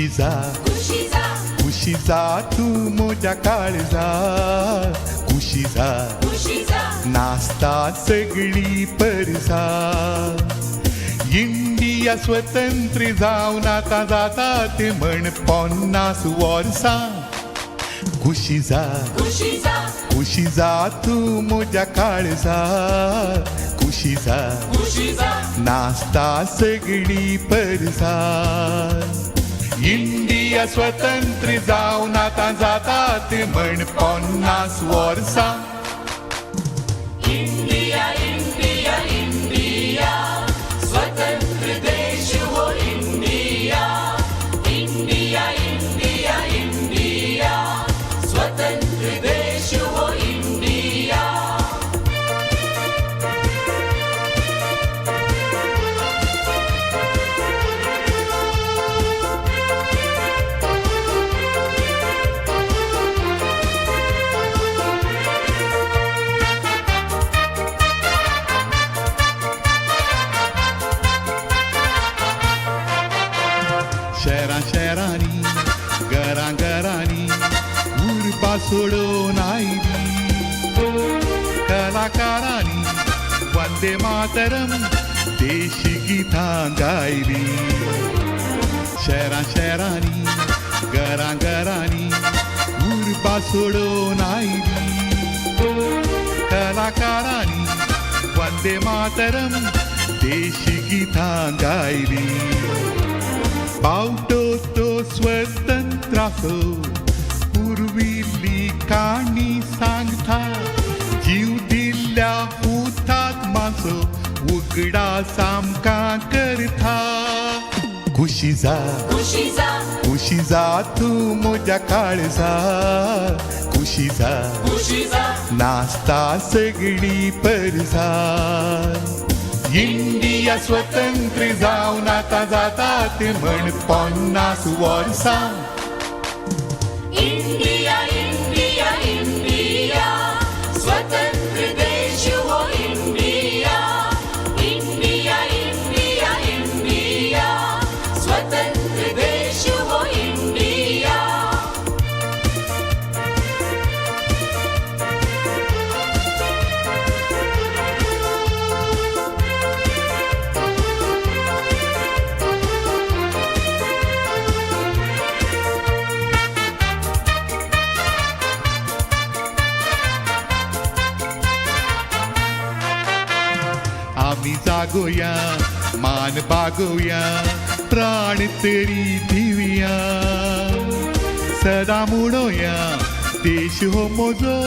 कुशीजा कुशीजा तू मोठ्या काळजा कुशीजा नाचता सगळी परसा इंडिया स्वतंत्र जाऊन आता जाता ते म्हण 50 वर्षा कुशीजा कुशीजा तू मोठ्या काळजा कुशीजा नाचता सगळी परसा इंडिया स्वतंत्र जाऊन आता जाता ते म्हण 50 वर्षा इंडिया इंडिया इंडिया स्वतंत्र देश हो इंडिया इंडिया इंडिया इंडिया स्वतंत्र देश हो इंडिया शहरांनी घरांनी उरपा सोडून आयली कलाकारांनी वंदे मातरम देशी गीतां गायली शहरांनी घरांनी उरपा सोडून आयली कलाकारांनी वंदे मातरम देशी गीतां गायली बावटो तो स्वतंत्राचो पुरविल्ली काणी सांगता जीव दिल्ल्या हुतात्म्याचो उगडा सामका करता कुशीजा कुशीजा तू मोठ्या काळजा कुशीजा नाचता सगळी परसा इंडिया स्वतंत्र जाऊन आता जाता ते म्हण 50 वर्षा इंडिया इंडिया इंडिया स्वतंत्र देश हो इंडिया इंडिया इंडिया इंडिया स्वतंत्र देश हो इंडिया आम्ही जागोया मान बागोया प्राण तरी दिवया सदा म्हणोया देश हो मोजो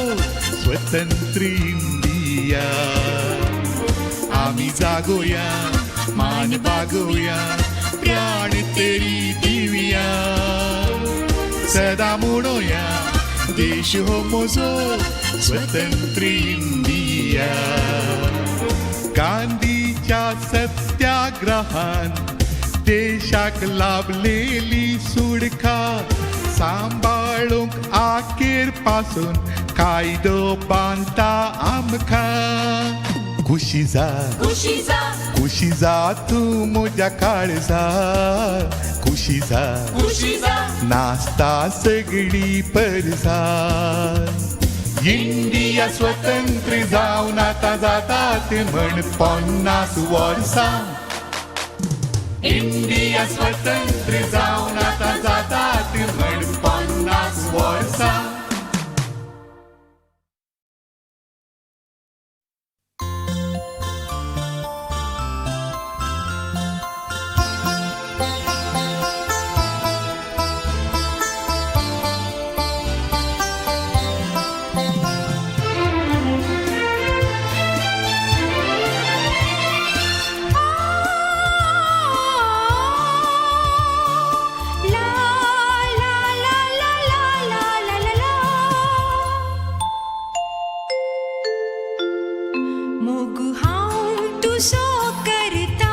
स्वतंत्र इंडिया आम्ही जागोया मान बागोया प्राण तरी दिवया सदा म्हणोया देश हो मोजो स्वतंत्र इंडिया गांधीच्या सत्याग्रहान देशाक लाभलेली सुडका सांभाळूंक आखेर पासून कायदो बांधता आमकां कुशीजा कुशीजा तू मोठ्या काळजा कुशीजा नाचता सगळी परसा इंडिया स्वतंत्र जाऊन आता जाता ते म्हण 50 वर्षा इंडिया स्वतंत्र जाऊन आता जाता ते म्हण 50 वर्षा सो करता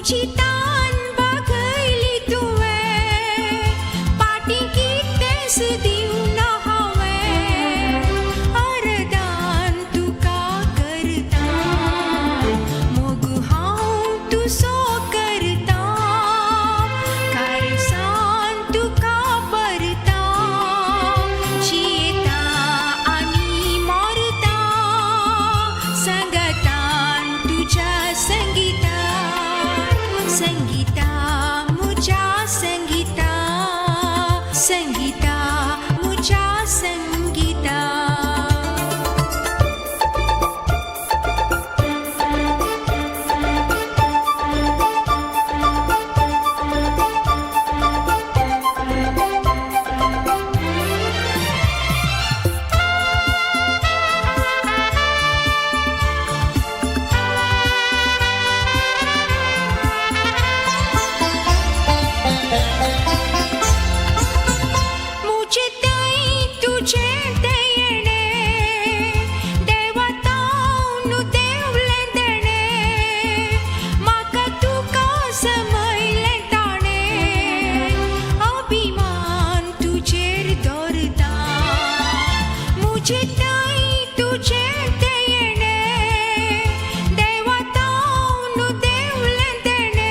मुझी तान बघैली तुवे पाटी कितेस दिव न हवे अरदान तुका करता मोग हांव तुसो करता कारसान तुका परता जियेता आनी मरता संगतान तुझ्या संगीता संगीता मुझ्या संगीता संगीता मुझ्या संगीता मुझे ताई तुझे देणे देवा तावनु देवले देणे माका तुका समयले ताणे अभिमान तुझेर दवरता मुझे ताई तुझे देणे देवा तावनु देवले देणे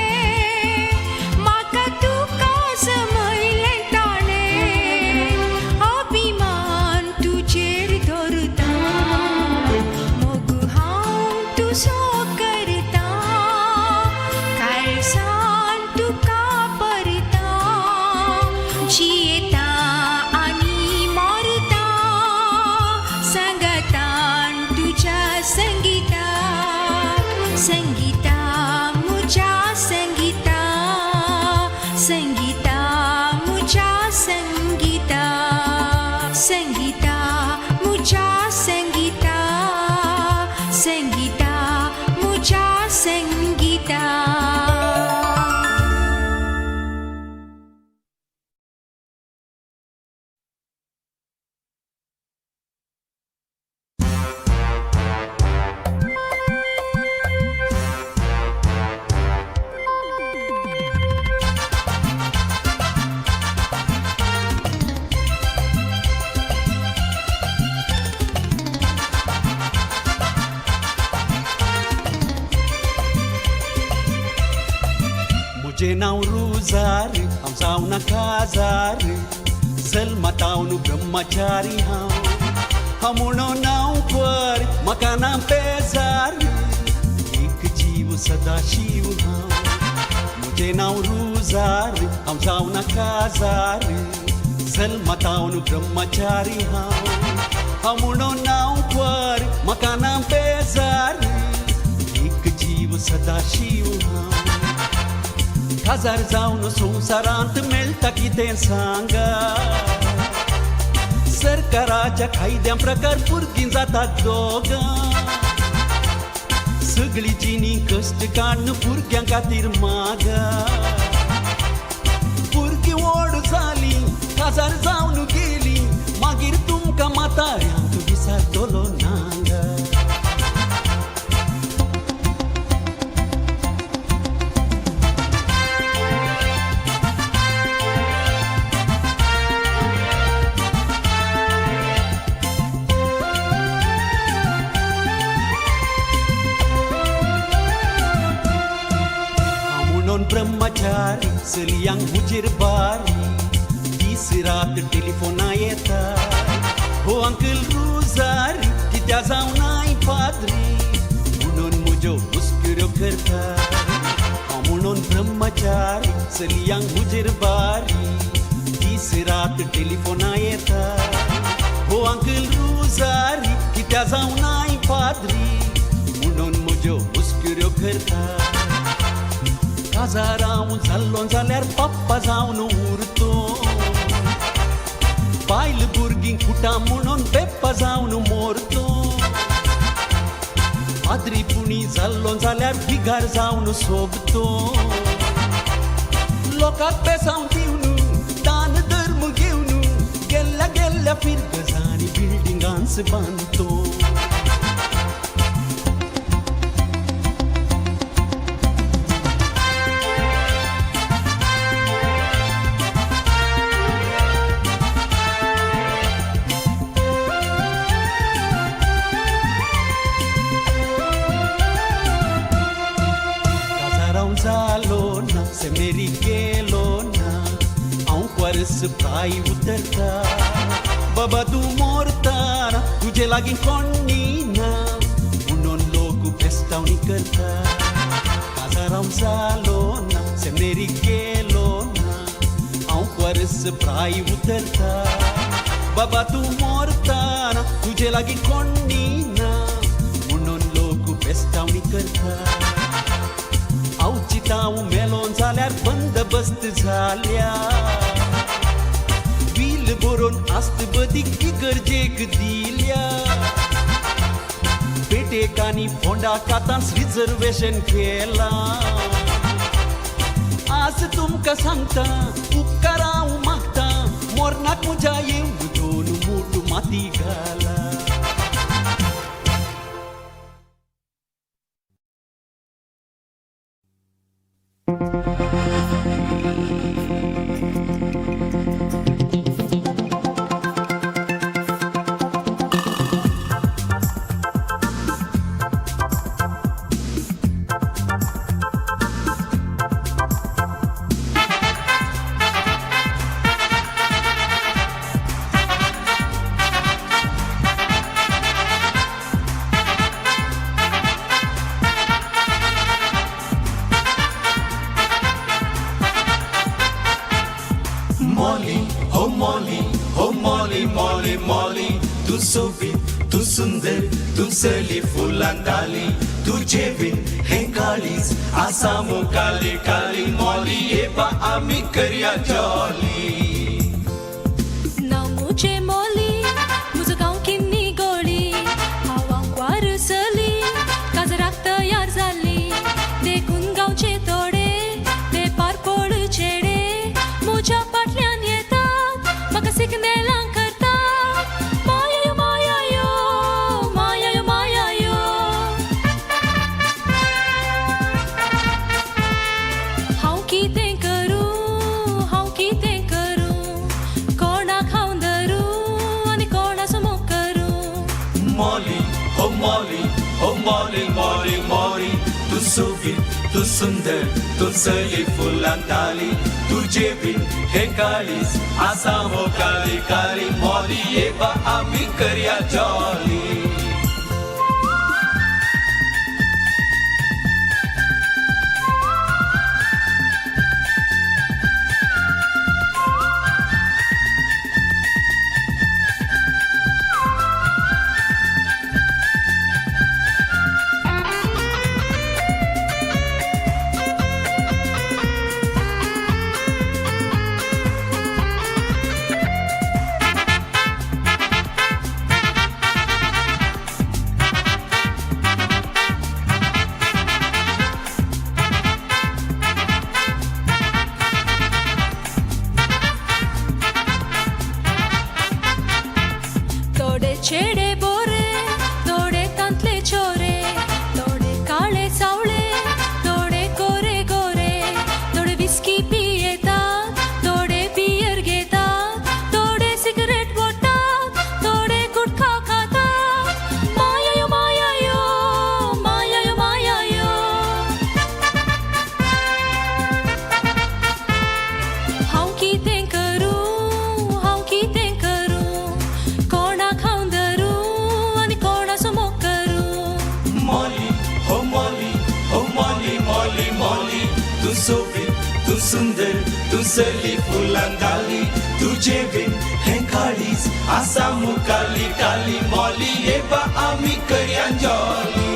माका तुका समयले ताणे अभिमान तुझेर धरता मोग हांव तुसो करता कारसान तुका परता जियेता आनी मरता संगतान तुझ्या संगीता संगीता मुझ्या संगीता संगीता मुझ्या संगीता संगीता मुझ्या संगीता संगीता मुझ्या संगीता मुझे नाव रुजार हांव जावना काजार जल्मा तावनु ब्रह्मचारी हांव म्हणो नाव पर म्हाका ना बेजार एक जीव सदा शिव हांव मुझे नाव रुजार हांव जावना काजार जल्मा तावनु ब्रह्मचारी हांव म्हणो नाव पर म्हाका ना बेजार एक जीव सदा शिव हांव हजार जावन संवसारांत मेळटा कितें सांगा सरकाराच्या कायद्या प्रकार भुरगीं जातात दोगां सगळीं जिणी कश्ट काडून भुरग्यां खातीर मागा भुरगीं व्हड जालीं हजार जावन गेलीं मागीर तुमकां म्हाताऱ्यांक विसरतलो नांगा ब्रह्मचारी चलयांक हुजेर बारी दीस रात टेलिफोना येता हो अंकल रुजारी कित्या जावनाय पाद्री म्हणून म्हज्यो मुस्कुऱ्यो करता हांव म्हणून ब्रह्मचारी चलयांक हुजेर बारी दीस रात टेलिफोना येता हो अंकल रुजारी कित्या जावनाय पाद्री म्हणून म्हज्यो मुस्कुऱ्यो करता हजार हांव जाल्लो जाल्यार पप्पा जावन उरतो बायल भुरगीं फुटा म्हणून बेप्पा जावन मोरतो आद्रीपुणी जाल्लो जाल्यार भिगार जावन सोबतो लोकांक पेसांव दिवन दान धर्म घेवन गेल्ल्या गेल्ल्या फिरगजांनी बिल्डिंगांच बांदतो Casarão zalona, se merighelona, au quares prai uterta. Baba tu mortana, tu gelagin connina, unon logo pestau ni kerta. Casarão zalona, se merighelona, au quares prai uterta. Baba tu mortana, tu gelagin connina, unon logo pestau ni kerta. औचिताऊ मेलोन झाल्यार बंदोबस्त झाल्या bill बरोवन आस्त बदीक इगर्जेक दिल्या पेटेक आनी Phonda कातांस reservation केला आज तुमकां सांगता उपकार हांव मागता मोरनाक म्हज्या येवंक दोन मूठ माती घाला Molly, Molly, tu sovit, tu सुंदर, tu सली फुलांताली, tu जेविन हेंकाळीस, आसामो काली काली मॉली ये बा आम्ही करूया जॉली. नामुचे मोली मुझं गाव किन्नी गोळी हावांक वारसली काजराक तयार जाली देखून गावचे तोडे ते पारपोळ चेडे मुझ्या फाटल्यान येतात म्हाका सिग्नलां करता माया माया यो माया माया यो हांव कितें करूं हांव कितें करूं कोणाक हांव धरूं आनी कोणाचो मोग करूं Molly, oh Molly, oh Molly, Molly, Molly, tu sovit, tu सुंदर, tu सली फुलांताली, tu जेविन हेंकाळीस, आसामो काली काली मॉली ये बा आम्ही करूया जॉली. तोडे चेडे बोरे तोडे तांतले चोरे तोडे काळे सावळे तोडे गोरे गोरे तोडे विस्की पियेतात तोडे बियर घेतात तोडे सिगरेट ओडटात तोडे गुटखा खातात माया यो माया यो माया यो माया यो हांव कितें करूं हांव कितें करूं कोणाक हांव धरूं आनी कोणाचो मोग करूं Molly, oh Molly, oh Molly, Molly, Molly, tu sovit, tu सुंदर, tu सली फुलांताली, tu जेविन हेंकाळीस, आसामो काली काली मॉली ये बा आम्ही करूया जॉली.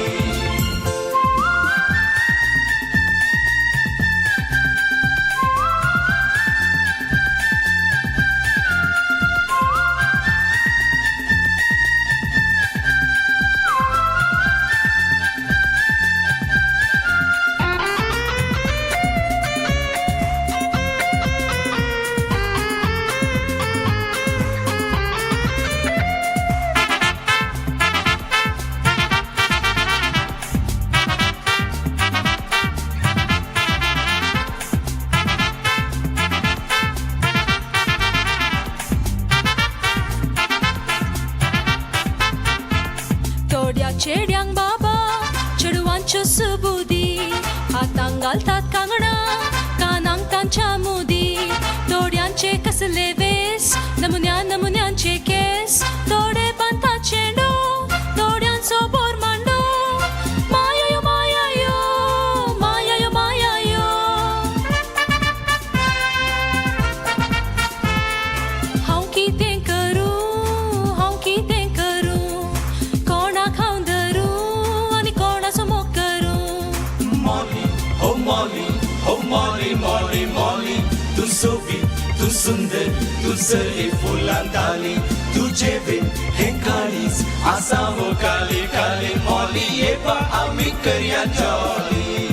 मॉली हो मॉली मॉली मॉली तू सोबी तू सुंदर तू सरी फुलांताली तुझे बिन हे काळीच असावं काली काली मॉली ये बा आम्ही करूया जॉली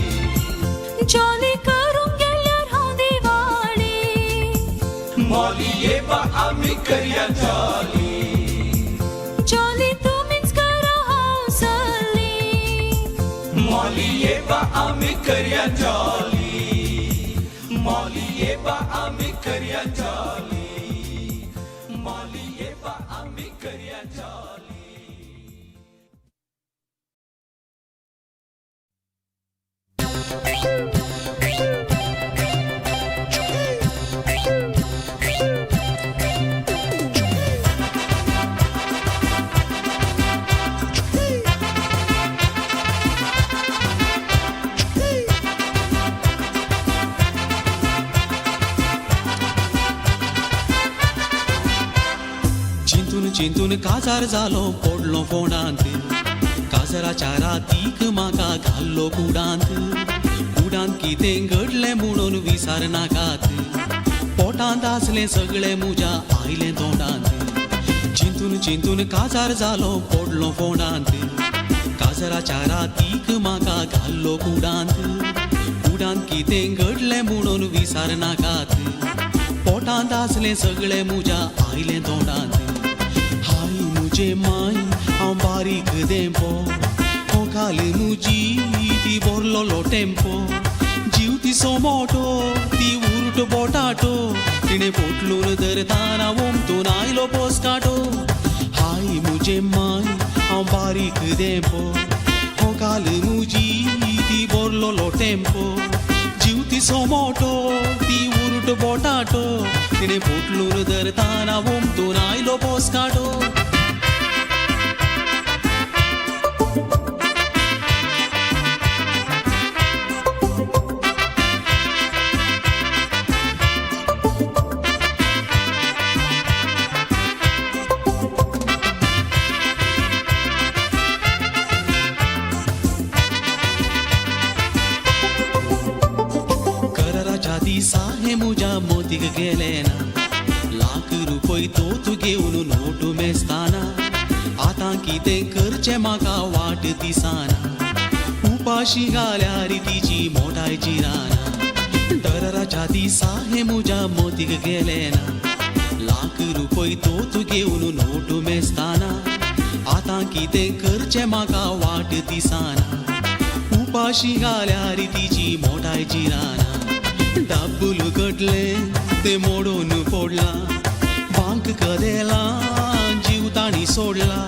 जॉली करून गेल्यार हांव दिवाळी मॉली ये बा आम्ही करूया जॉली जॉली तुम्हीच करा हांव सल्ली मॉली ये बा आम्ही करूया जॉली मॉली ये बा आम्ही करूया जॉली मॉली ये बा आम्ही करूया जॉली चिंतून काजार जालो पडलो फोंडांत काजराच्या रातीक म्हाका घाल्लो कुडांत कितें घडलें म्हणून विचार नाकात पोटांत आसलें सगळें म्हज्या आयलें तोंडांत चिंतून काजार जालो पडलो फोंडांत काजराच्या रातीक म्हाका घाल्लो कुडांत कितें घडलें म्हणून विचार नाकात पोटांत आसलें सगळें म्हज्या आयलें तोंडांत मुझे माई हांव बारीक देंपो हो खाली मुजी ती बोरलो टेम्पो जीव तिसो मोठो ती उर्ट बोटाटो तिणें पोटलून धरताना वोमतून आयलो पोस्काटो हाय मुझे माई हांव बारीक देंपो हो खाली मुजी ती बोरलो टेम्पो जीव तिसो मोठो ती उर्ट बोटाटो तिणें पोटलून धरताना वोमतून आयलो पोस्काटो दिसा मुझ्या मोतीक गेले ना ₹1,00,000 तोच घेवन नोट मेस्ताना आतां कितें करचें म्हाका वाट दिसाना उपाशी घाल्यार तिची मोठाय जिराना दराच्या दिसा मुझ्या मोतीक गेले ना ₹1,00,000 तोच घेवन नोट मेस्ताना आतां कितें करचें म्हाका वाट दिसाना उपाशी घाल्यार तिची मोठाय जिराना डब्बुलू कटले ते मोडून फोडला बांक कदेला जीव ताणी सोडला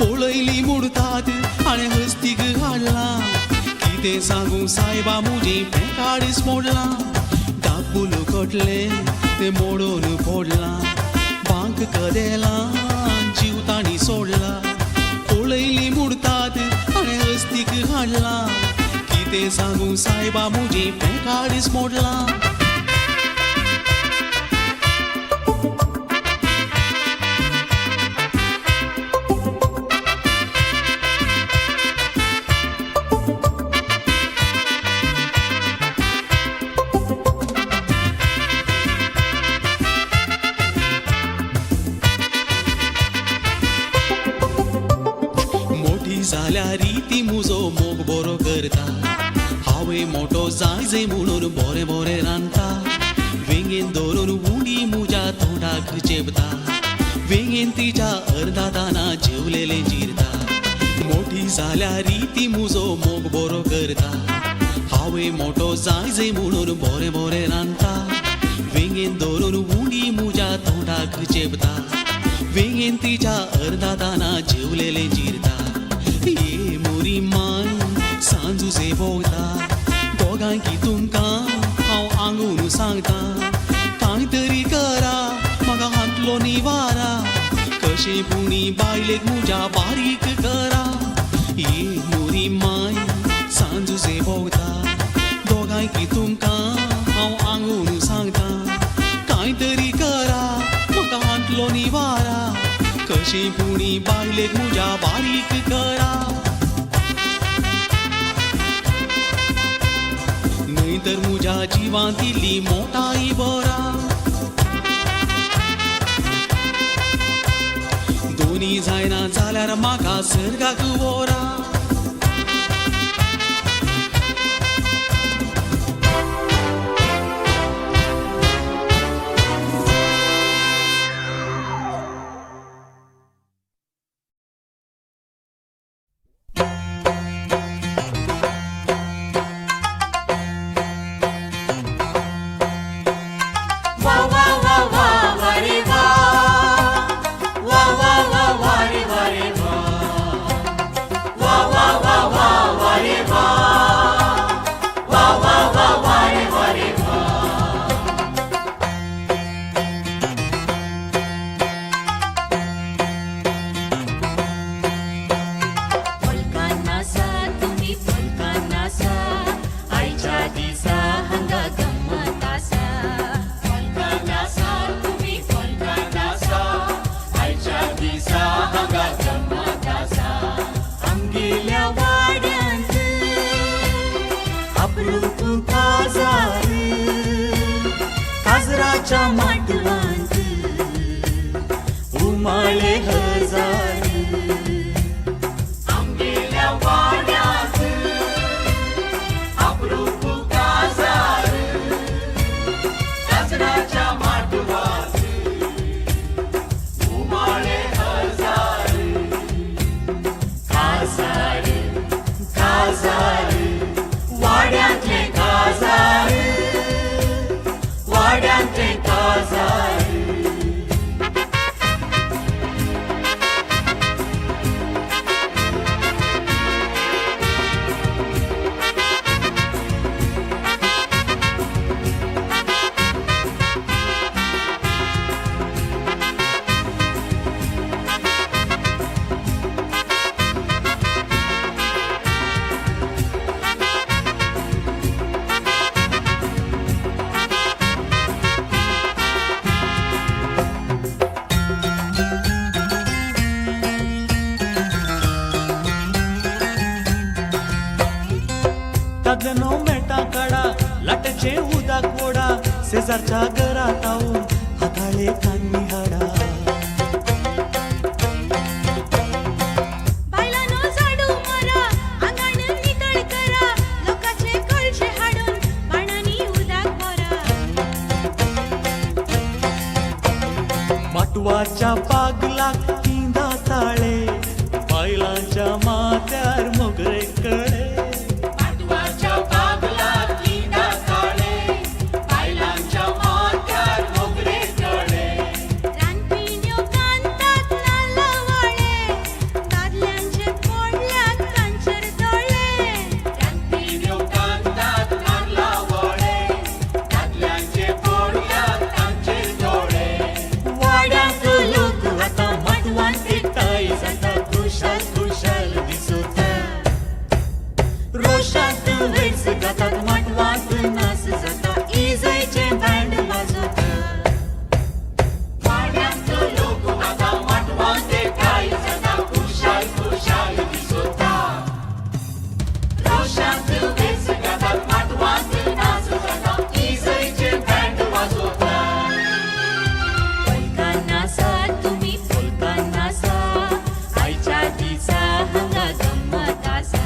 पळयली मुडतात आनी हस्तीक हाडला कितें सांगू सायबा मुजी पेकाडीस मोडला डब्बुलू कटले ते मोडून फोडला बांक कदेला जीव ताणी सोडला पळयली मुडतात आनी हस्तीक हाडला कितें सांगू सायबा मुजी पेकाडीस मोडला मोठी जाल्यार ती मुजो मोग बरो करता हांवें मोठो जाय म्हणून बोरें बोरें रांदता वेंगेन धरून उडी म्हज्या तोंडाक चेपता वेंगेन तिच्या अर्धा ताना जेवलेलें जिरता मोठी जाल्यार ती मुजो मोग बरो करता हांवें मोठो जाय म्हणून बोरें बोरें रांदता वेंगेन धरून उडी म्हज्या तोंडाक चेपता वेंगेन तिच्या अर्धा ताना जेवलेलें जिरता ये मोरी माय सांजुजे भोंवता दोगांकी तुमकां हांव आंगून सांगता कांय तरी करा म्हाका हातलो निवारा कशें पुणी बायलेक म्हज्या बारीक करा ये मोरी माय सांजुजे भोंवता दोगांकी तुमकां हांव आंगून सांगता कांय तरी करा म्हाका हातलो निवारा कशें पुणी बायलेक म्हज्या बारीक करा तुमी तर मुझ्या जिवांतली मोठाई बोरा दोन्ही जायना जाल्यार म्हाका सर्गाक वोरा काजराच्या माटवांत उमाळे हजार आमगेल्या वाड्यात अप्रूप काजार काजराच्या माटवांत उमाळे हजार काजार काजार वाड्यातले काजार वाड्यातले काजार कागनो मेटा कडा लाटेचे उदाक ओढा शेजारच्या घरात आऊन हाताळे कान्नी हाडा बायलांनो झाडू मारा आंगण नितळ करा लोकांचे कळशे हाडून बाणांनी उदक भरा माटवाच्या पागलाक किंदा ताळे बायलांच्या माथ्यार मोगरे कळे रानपिण्यो कांतात नाल्लवाळे दादल्यांचे पोडल्यात तांचेर दोळे रानपिण्यो कांतात नाल्लवाळे दादल्यांचे पोडल्यात तांचेर दोळे वाड्यात लोक आतां माटवांत एकठांय जाता खुशाल खुशाल दिसता रोशांत वेस जातात माटवांत नाच जाता इजयचे बँड वाजता वाड्यात लोक आतां माटवांत एकठांय जाता खुशाल खुशाल दिसता रोशांत वेस जातात माटवांत नाच जाता इजयचे बँड वाजता फुलकां नासात तुमी फुलकां नासा आयच्या दिसा हांगा गंमत आसा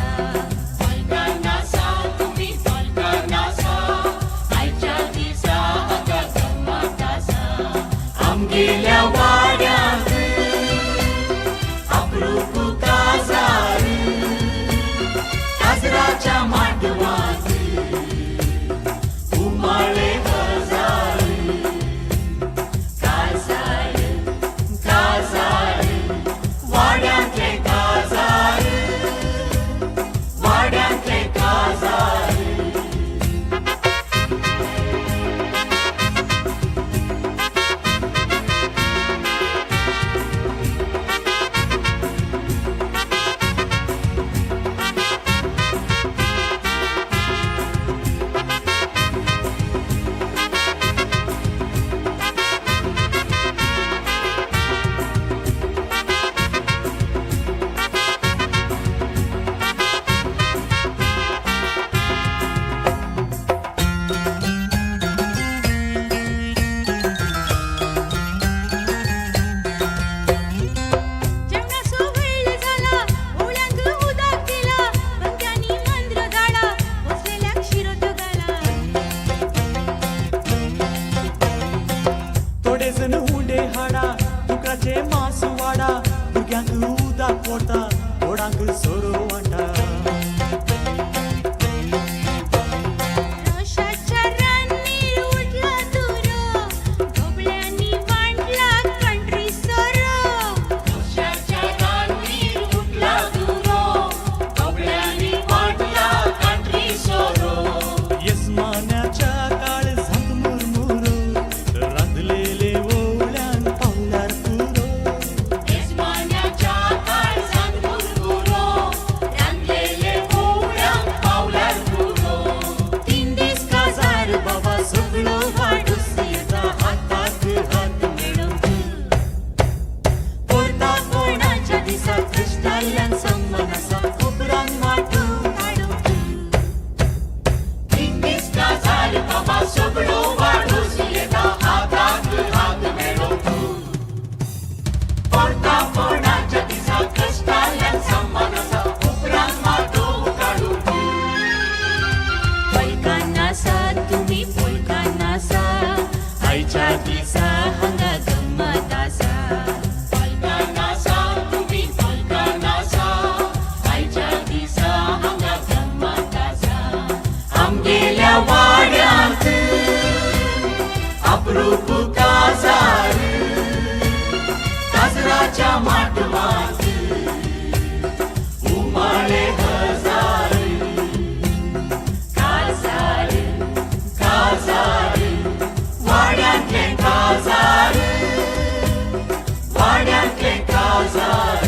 आमगेल्या वाड्यात अप्रूप काजार काजराच्या माटवांत उमाळे हजार काजार काजार वाड्यातले काजार वाड्यातले काजार सोरो वाटा रोषाच्या रानीर उठला तुरो ढोबळ्यांनी मांडला कंट्री सोरो रोषाच्या रानीर उठला तुरो ढोबळ्यांनी मांडला कंट्री सोरो येसमान्याच्या काळ झांत मुरमुरो रांधलेले ओवळ्यान पावल्यार पुरो येसमान्याच्या काळजात मुरमुरो रांधलेले ओवळ्यांक पावल्यार पुरो 3 दीस काजार बाबा सगळो वाडूस येता हाताक हात मेळून पोरता कोणाच्या दिसा कृष्णाल्यान सन्मान आसा उपरांत वाटून काढून 3 दीस काजार बाबा सगळो वाडूस येता हाताक हात मेळोवन पोरता पोरणाच्या दिसा कश्टाल्यान सन्मान आसा उपरांत मातू काडून पलकान आसा तुम्ही पलकान आसा आयच्या दिसा हांगा गंमत आसा पलकान आसा तुमी पलकान आसा आयच्या दिसा हांगा गंमत आसा आमगेल्या वाड्यांत अप्रूप काजार काजराच्या माटवांत उमाळे हजार काजार काजार वाड्यांतले काजार वाड्यांतले काजार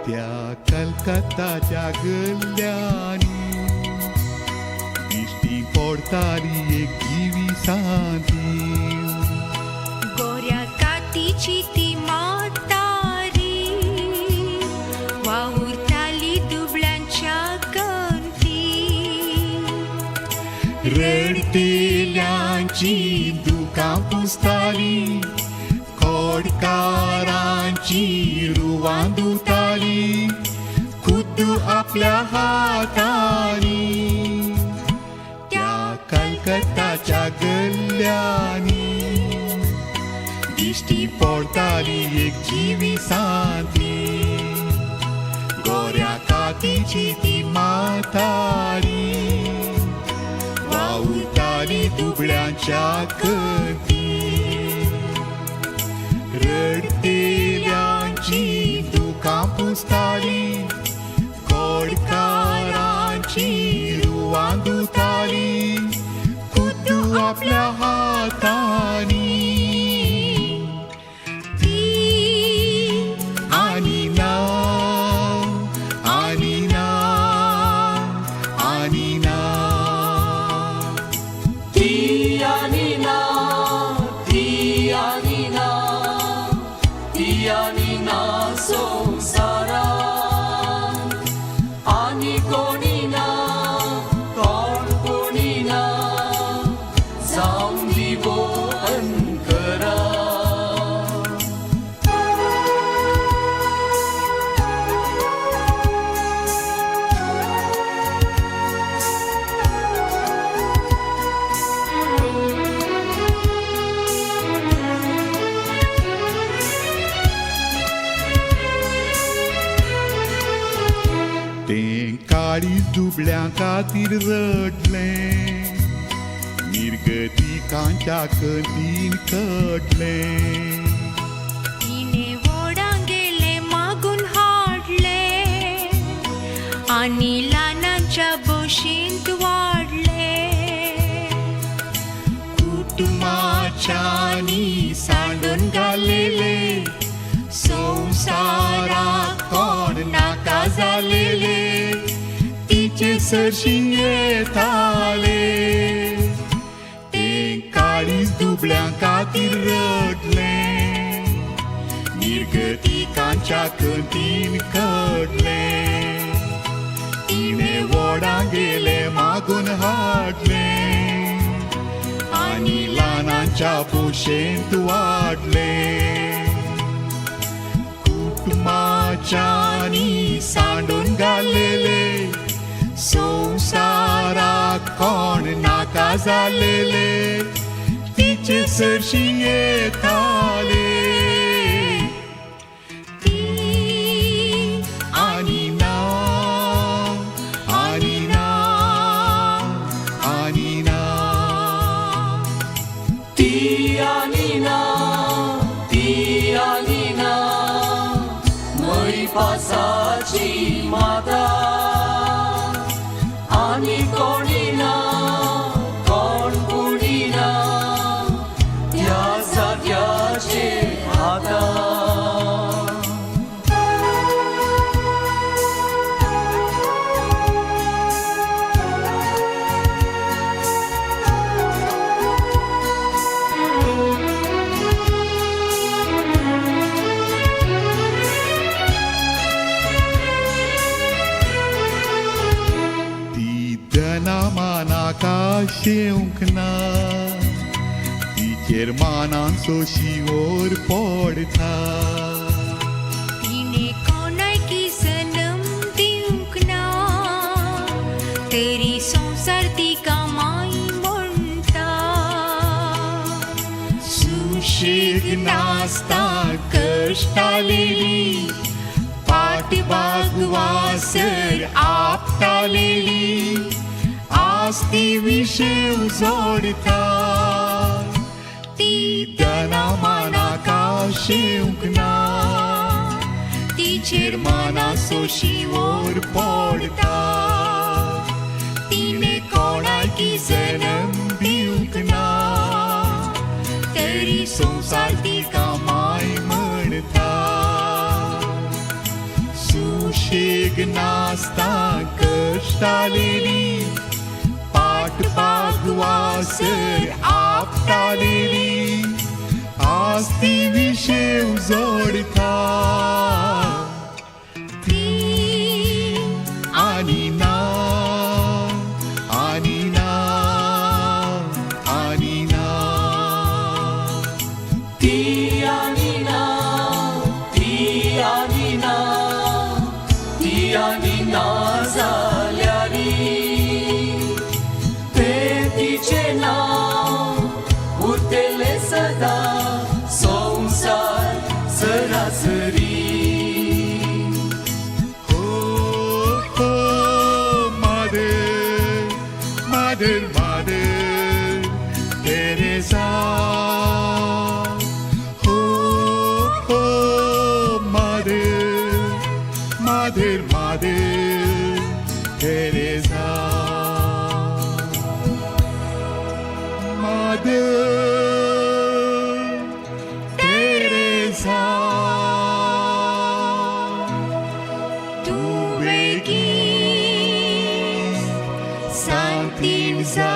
त्या कलकत्ताच्या गल्ल्यांनी दिश्टी पडटाली एक जिवी सांती गोऱ्या कातीची ती म्हातारी वावुरताली दुबळ्यांच्या गंती रडटेल्यांची दुकां पुसताली खोडकारांची रुवां धुताली खुद्द आपल्या हातांनी त्या कलकत्ताच्या गल्ल्यांनी दिश्टी पडटाली एक जिवी सांती गोऱ्या कातीची ती म्हातारी वावुरताली दुबळ्यांच्या गंती रडटेल्यांची दुकां पुसताली खोडकारांची रुवां धुताली खुद्द आपल्या हातांनी ती आनी ना आनी ना आनी ना ती आनी ना ती आनी ना ती आनी ना संसारान आनी कोणी ना कोण कोणी ना जावं दिवो अंकरा तें काळीज दुबळ्यां खातीर रडलें निर्गतिकांच्या कंदीन कटलें तिने वोडां गेले मागून हाडले आनी ल्हानांच्या बशींत वाडले कुटुंबाच्यांनी सांडून घालेले संवसाराक कोण नाका जालेले तिचे सरशीं येताले तें काळीज दुबळ्यां खातीर रडलें तिगतिकांच्या कंटीन कडले तिने वडा गेले मागून हाडले आणि लहानांच्या पोशेंत वाढले कुटुंबाच्यानी सांडून घालेले संसाराक कोण नाका जालेले तिचे सरशी येताले ती आणि ना आणि ना आणि ना ती आणि ना मैपासाची माता आणि कोणी ना कोण कुणी ना त्या जाग्याचे आता शेवंक ना तिचेर मानांचो शिवोर पडता तिने कोणाकी सनम दिवंक ना तरी संसार तिका माई म्हणटा सुशेग नासता कष्टालेली पाठभाग वासर आपटालेली आस्ती विषय जोडता ती दना मानाका शेवंक ना तिचेर मानाचो शिवोर पडता तिने कोणाकी जन्म दिवंक ना तरी संसार तिका माय म्हणता सुशेग नासता कष्टालेली पाठभागवासर आपटालेली आस्ती विषय जोडता ती आणि ना आणि ना आणि ना ती आणि ना ती आणि ना ती आणि ना झाल्यारी तिचे नाव उरतेले सदा संसार सरासरी हो हो मदर मदर मदर तेरेसा हो हो Mother Mother Mother Teresa Teresa, tu vegis sanctifica.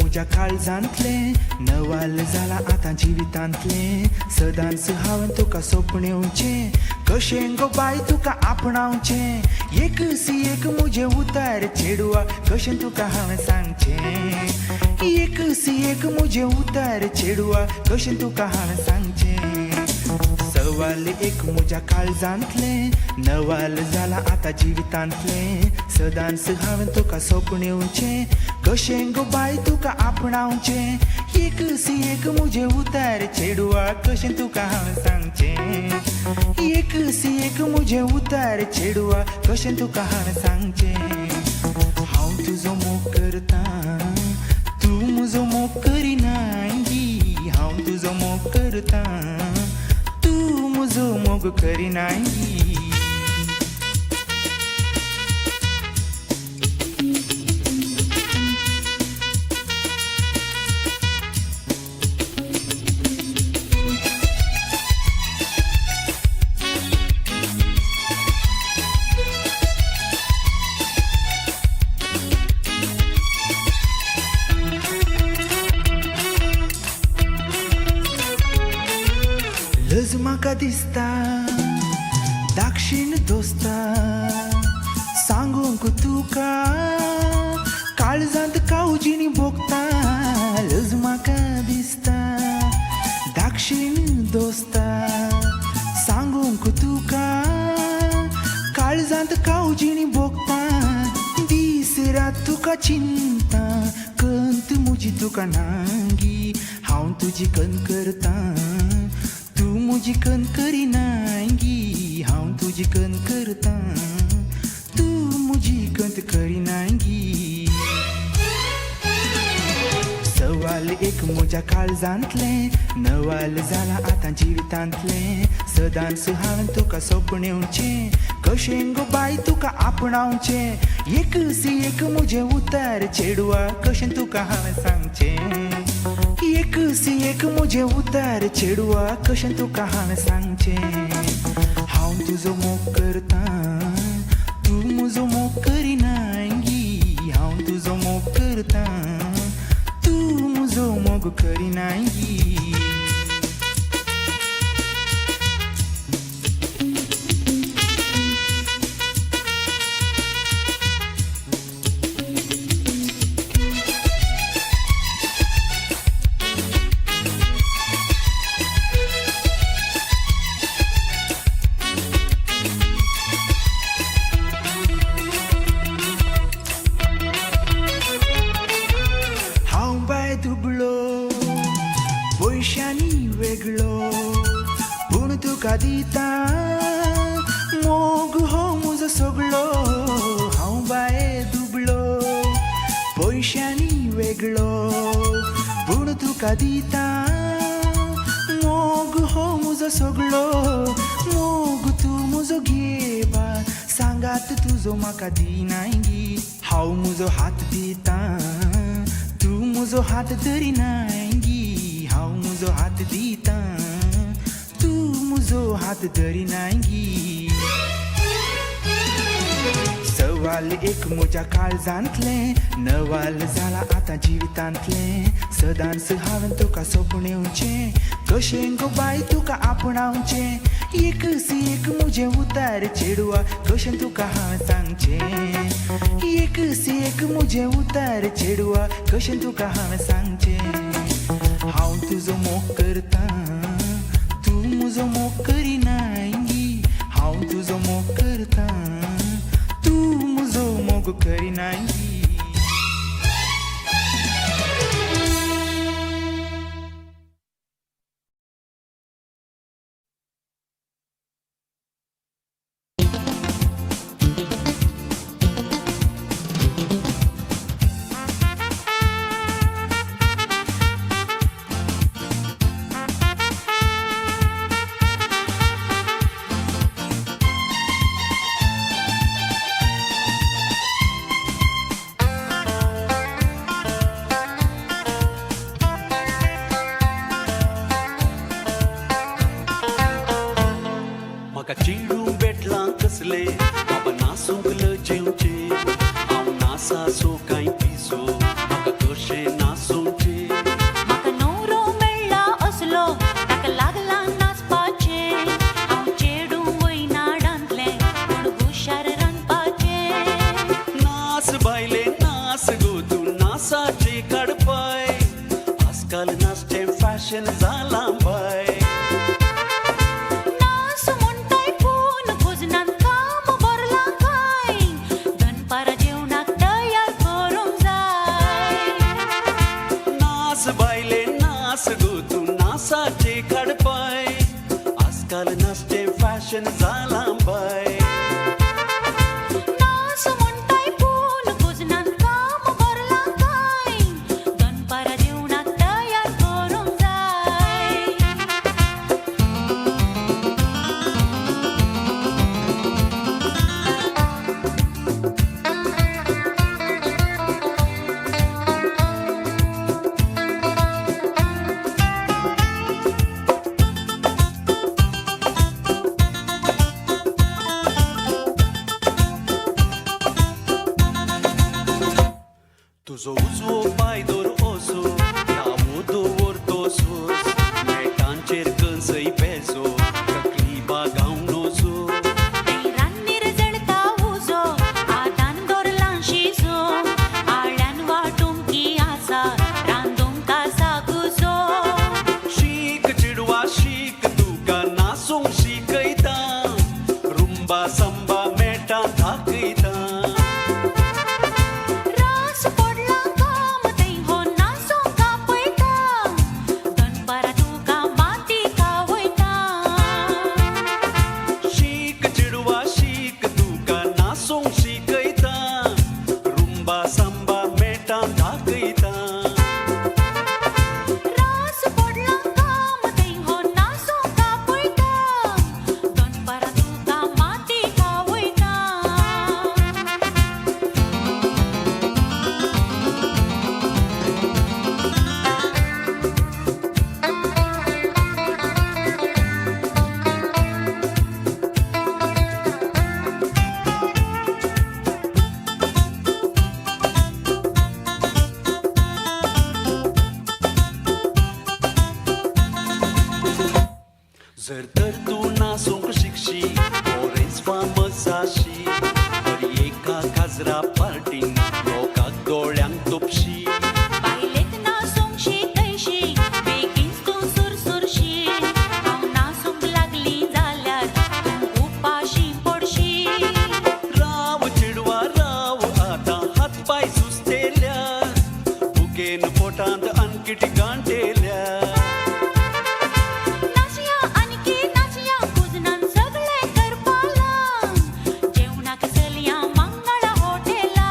मुझ्या काळजांतले नवाल जाला आतां जिवितांतले सदांच हांवें तुका सोपणेवचे कशें गो बाय तुका आपणावचे एकसी एक मुझे उतार चेडवा कशें तुका हांवें सांगचें एकसी एक मुझे उतार चेडवा कशें तुका हांवें सांगचें सवाल एक मुझ्या काळजांतले नवाल जाला आतां जिवितांतले सदांच हांवें तुका सोपणेवचे कशें गो बाय तुका आपणावचे एकसी एक मुझे उतार चेडवा कशें तुका हांवें सांगचें एकसी एक मुझे उतार चेडवा कशें तुका हांवें सांगचें हांव तुजो मोग करतां तूं म्हजो मोग करिनागी हांव तुजो मोग करतां तूं म्हजो मोग करिनागी लज म्हाका दिसता दाक्षिण दोस्ता सांगूंक तुका काळजांत कावजीनी भोगता लज म्हाका दिसता दाक्षिण दोस्ता सांगूंक तुका काळजांत कावजीनी भोगता दीस रात तुका चिंता कंत म्हजी तुका नांगी हांव तुजी कन करतां तूं म्हजी कन करिनागी हांव तुजी कन करतां तूं म्हजी कंत करिनागी सवाल एक म्हज्या काळजांतले नवाल जाला आतां जिवितांतले सदांच हांवें तुका सोपणेवचे कशें गो बाय तुका आपणावचे एकसी एक मुझे उतार चेडवा कशें तुका हांवें सांगचें एकसी एक मुझे उतार चेडवा कशें तुका हांवें सांगचें हांव तुजो मोग करतां तूं म्हजो मोग करिनागी हांव तुजो मोग करतां तूं म्हजो मोग करिनागी दुबळो पयशांनी वेगळो पूण तुका दिता मोग हो म्हजो सगळो हांव बाये दुबळो पयशांनी वेगळो पूण तुका दिता मोग हो म्हजो सगळो मोग तूं म्हजो घे बा सांगात तुजो म्हाका दिनागी हांव म्हजो हात दितां तूं म्हजो हात धरिनागी हांव म्हजो हात दितां तूं म्हजो हात धरिनागी सवाल एक म्हज्या काळजांतले नवाल जाला आतां जिवितांतले सदांच हांवें तुका सोपणेवचे कशें गो बाय तुका आपणावचे एकसी एक मुझे उतार चेडवा कशें तुका हांवें सांगचें एकसी एक मुझे उतार चेडवा कशें तुका हांवें सांगचें हांव तुजो मोग करतां तूं म्हजो मोग करिनागी हांव तुजो मोग करतां तूं म्हजो मोग करिनागी म्हाका चिडूंक भेटलां कसले बाबा नासूंक जेवचे हांव नासा सो कांय पिसो म्हाका कशें नासो फॅशन झाला बाय नास म्हणटाय पूल कुजनान काम भरला काय दनपारा जेवणाक तयार करूंक जाय तुझो उजवो पाय दोर ओसो दावो दवरतोसोस नेटांचेर कंसय पेजो तकली बागाव नोजो रान्नीर जळटा उजो आतान दोरलां शिजो आळ्यान वांटूंक की आसा रांदूंक आसा कुजो शीक चिडवा शीक तुका नासूंक शिकयता रुंबा संबा मेटा दाखयता रास पडला काम थंय हो नासूंक आपयता दनपारा तुका माती खावयता शीक चिडवा शीक तुका नासूंक शिकयता रुंबा संबा मेटा दाखयता रास पडला काम थंय हो नासूंक आपयता दनपारा तुका माती खावयता जर तर तूं नासूंक शिकशी बरेंच फामस जाशी बरी एका काजरा पार्टीन लोकांक दोळ्यांक तोपशी बायलेक नासूंक शिकयशी बेगीनच तूं सुरसुरशी हांव नासूंक लागली जाल्यार तूं उपाशी पडशी राव चिडवा राव आतां हात पाय सुस्तेल्यार बुकेन पोटांत आणकी गांठेल्यार नाचया आनकी नाचया कुजनान सगळें करपालां जेवणाक चलया मंगळा हॉटेला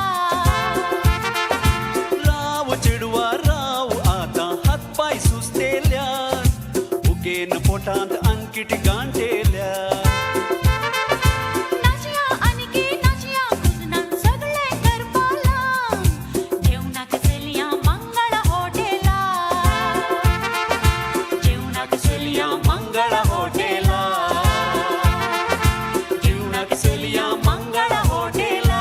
राव चिडवा राव आतां हात पाय सुस्तेल्यार बुकेन पोटांत आणकी गांठेल्यार नाचया आनकी नाचया कुजनान सगळें करपालां जेवणाक चलया मंगळा हॉटेला जेवणाक चलया मंगळा हॉटेला जेवणाक चलया मंगळा हॉटेला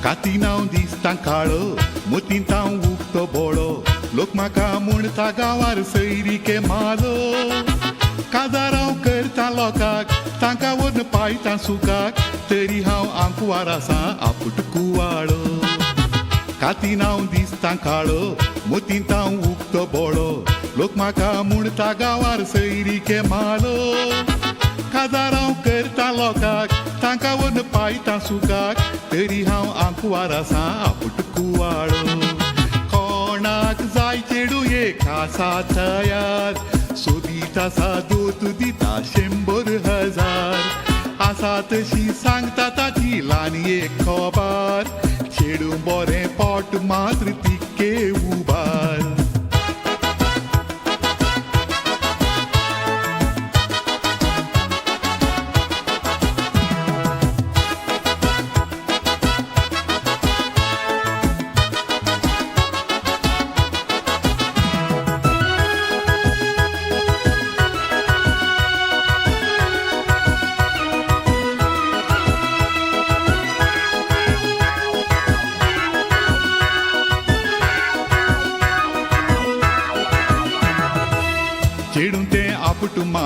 काती नांव दिसता काळो मोतीन तांव उगतो बोळो लोक म्हाका म्हणटा गांवार सैरी के मालो काजारांव करता लोकांक तांकां व्हरून पायता सुकाक तरी हांव आंकवार आसा आपूट कुवाळो काती नांव दिसता काळो मोतीन तांव उगतो बोळो लोक म्हाका म्हणटा गांवार सैरी के मालो काजारांव करता लोकांक तांकां व्हरून पायता सुकाक तरी हांव आंकवार आसा आपूट कुवाळो कोणाक जाय चेडू एक आसा तयार सोदीत आसा दोत दिता 100,000 आसा तशी सांगता ताची ल्हानी एक खोबार चेडू बरें पोट मात्र तिके उबार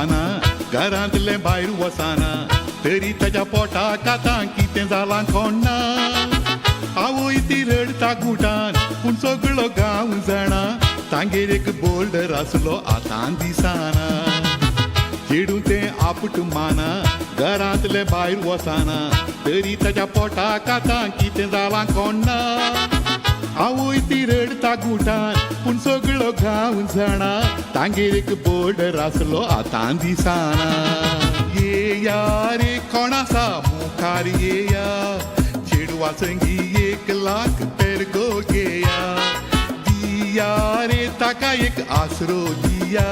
माना घरांतले भायर वसाना तरी ताच्या पोटाक आतां कितें जालां कोणना आवय ती रडता गुटान पूण सगळो गांव जाणा तांगेर एक बोल्डर आसलो आतां दिसाना चेडूं तें आपट माना घरांतले भायर वसाना तरी ताच्या पोटाक आतां कितें जालां कोणना आवय ती रडता गुटान पूण सगळो गांव जाणा तांगेर एक बोर्डर आसलो आतां दिसाना येया रे कोण आसा मुखार येया चेडवा संगी 1 लाख पेरगो घेया दिया रे ताका एक आसरो दिया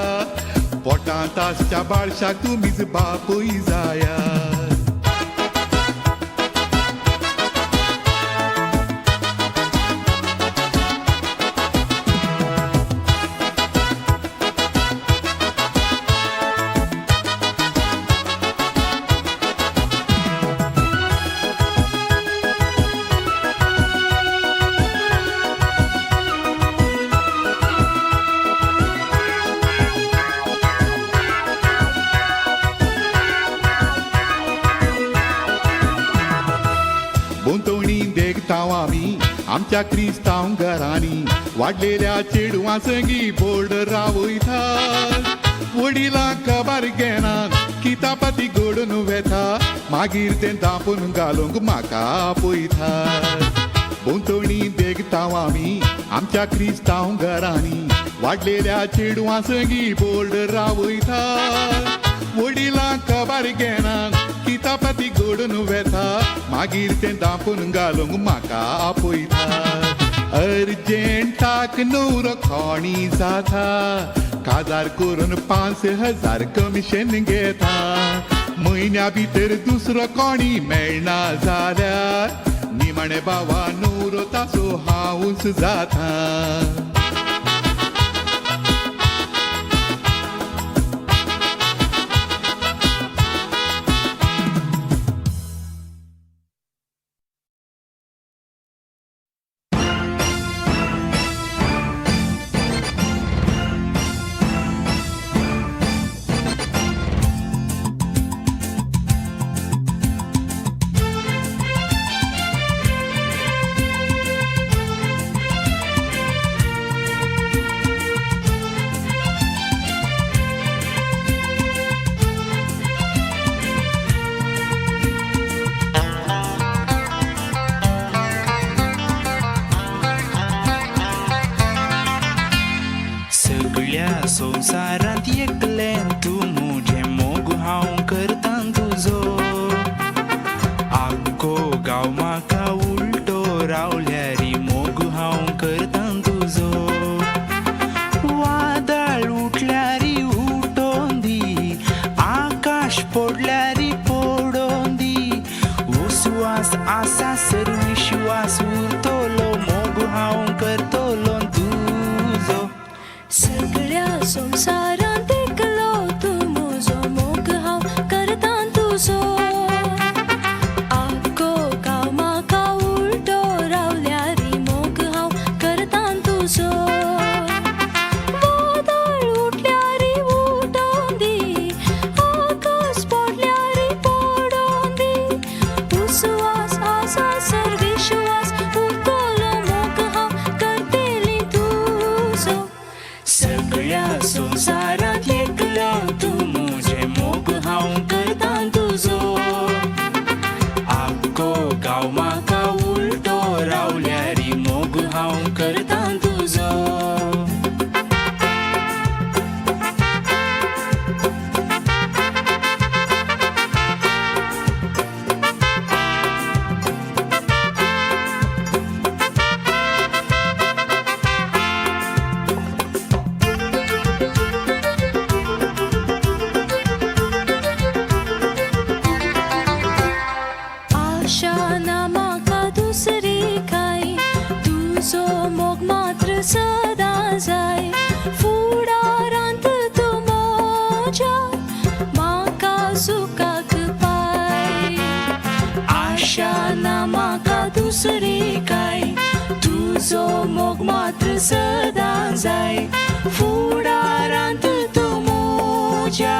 पोटांत आसच्या बाळशाक तुमीच बापूय जाया बोंतवणी देखताव आमी आमच्या क्रिस्तांव घरांनी वाडलेल्या चेडवां संगी बोर्डर रावयतात वडिलां खबर घेनात कितापाती घडून वेता मागीर तें दापून घालूंक म्हाका आपयतात बोंतवणी देखताव आमी आमच्या क्रिस्तांव घरांनी वाडलेल्या चेडवां संगी बोर्डर रावयतात वडिलां खबर घेनात कितापाती घडून वेता मागीर तें दापून घालूंक म्हाका आपयतात अर्जंटाक न्हवरो कोणी जाता काजार करून 5,000 कमिशन घेता म्हयन्या भितर दुसरो कोणी मेळना जाल्यार निमाणे बावा न्हवरो ताचो हांवूच जाता संसारांत एकलें तूं मुझें मोग हांव करतां तुजो आख्खो गांव म्हाका उलटो रावल्यारी मोग हांव करतां तुजो वादळ उठल्यारी उठोवन दी आकाश पडल्यारी पडोवन दी विश्वास आसा सर विश्वास उरतलो मोग हांव करतलो तुजो सगळ्या संसारांत एकलो तूं म्हजो मोग हांव करतां तुजो आख्खो गांव म्हाका उलटो रावल्यारी मोग हांव करतां तुजो वादळ उठल्यारी उठोवन दी आकाश पडल्यारी पडोवन दी विश्वास आसा सर विश्वास उरतलो मोग हांव करतली तुजो सगळ्या संसारांत एकलो तूं मुझें मोग हांव करतां तुजो आख्खो गांव म्हाका उलटो रावल्यारी मोग हांव करतां तुजो आशा ना म्हाका दुसरी कांय तुजो मोग मात्र सदां जाय फुडारांत तूं म्हज्या म्हाका सुखाक पाय आशा ना म्हाका दुसरी कांय तुजो मोग मात्र सदां जाय फुडारांत तूं म्हज्या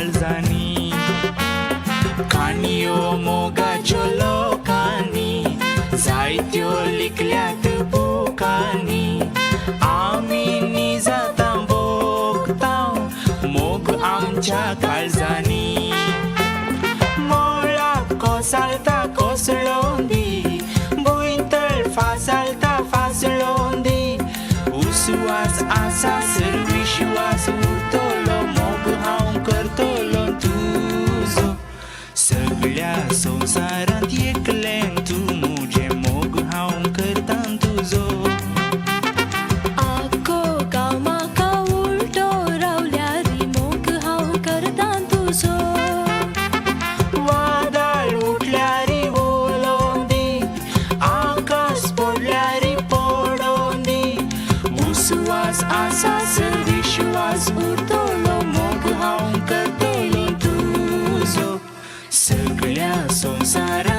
काळजानी काणयो मोगाच्यो लोकांनी जायत्यो लिखल्यात बुकांनी आमी जाता भोगता मोग आमच्या काळजानी मोळाक कोसळता कोसळोंदी भुंयतळ फासळता फासळोंदी उस्वास आसा सर विश्वास उरतलो मोग हांव करतलो तुजो सगळ्या संवसारांत एकलें तूं मुजें मोग हांव करता तुजो आखो गांव म्हाका उलटो रावल्यार मोग हांव करतां तुजो वादळ उठल्यार ओलोंदी आकाश पडल्यार पडोंदी उस्वास आसा सर विश्वास उरतलो मोग हांव करतलो तुजो सगळ्या संवसारांत